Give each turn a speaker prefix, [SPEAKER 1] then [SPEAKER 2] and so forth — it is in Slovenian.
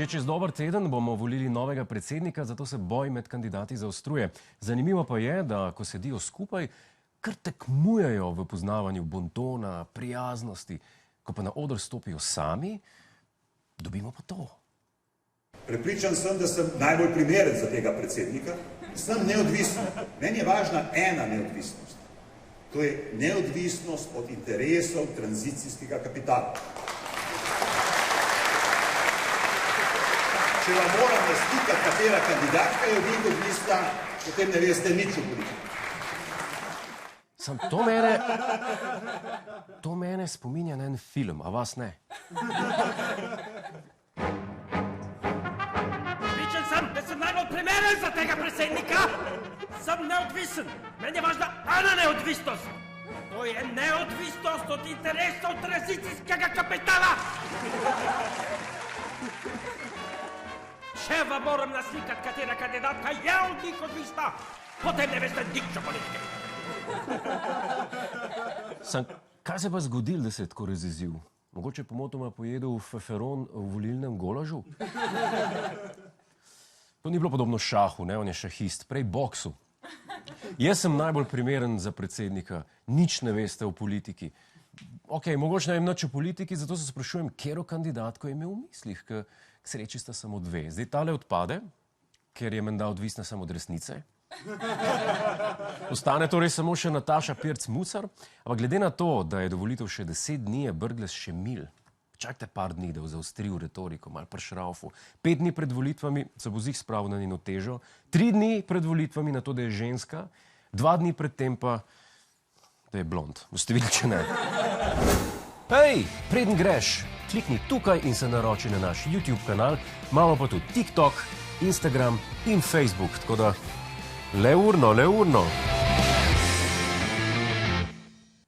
[SPEAKER 1] Že čez dober teden bomo volili novega predsednika, zato se boj med kandidati zaostruje. Zanimivo pa je, da ko sedijo skupaj, kar tekmujejo v poznavanju bontona, prijaznosti. Ko pa na oder stopijo sami, dobimo pa to.
[SPEAKER 2] Prepričan sem, da sem najbolj primeren za tega predsednika. Sem neodvisen. Meni je važna ena neodvisnost. To je neodvisnost od interesov tranzicijskega kapitala. Če vam moram naslikati, katera kandidatka je od njih odvisna, potem ne veste nič o politiki.
[SPEAKER 1] Sam to mene spominja na en film, a vas ne?
[SPEAKER 3] Pričan sem, da sem najbolj primeren za tega predsednika. Sem neodvisen. Meni je važna ena neodvisnost. To je neodvisnost od interesov tranzicijskega kapitala. Če vam moram naslikati, katera kandidatka je od njih odvisna, potem ne veste nič o politiki.
[SPEAKER 1] Sam, kaj se pa zgodil, da se je tako razjezil? Mogoče pomotoma pojedel feferon v volilnem golažu? To ni bilo podobno šahu, ne? On je šahist, prej boksu. Jaz sem najbolj primeren za predsednika, nič ne veste o politiki. Ok, mogoče ne vem nič o politiki, zato se sprašujem, katero kandidatko je imel v mislih, k sreči sta samo dve. Zdaj tale odpade, ker je menda odvisna samo od resnice. Ostane torej samo še Nataša Pirc-Musar, ampak glede na to, da je do volitev še 10 dni, je Brglez še mil. Čakajte par dni, da bo zaostril retoriko, malo pršraufu. 5 dni pred volitvami se bo zih spravil na njeno težo, 3 dni pred volitvami na to, da je ženska, 2 dni pred tem pa, da je blond. Boste videli, če ne. Hej, preden greš, klikni tukaj in se naroči na naš YouTube kanal, imamo pa tudi TikTok, Instagram in Facebook, tako da le urno.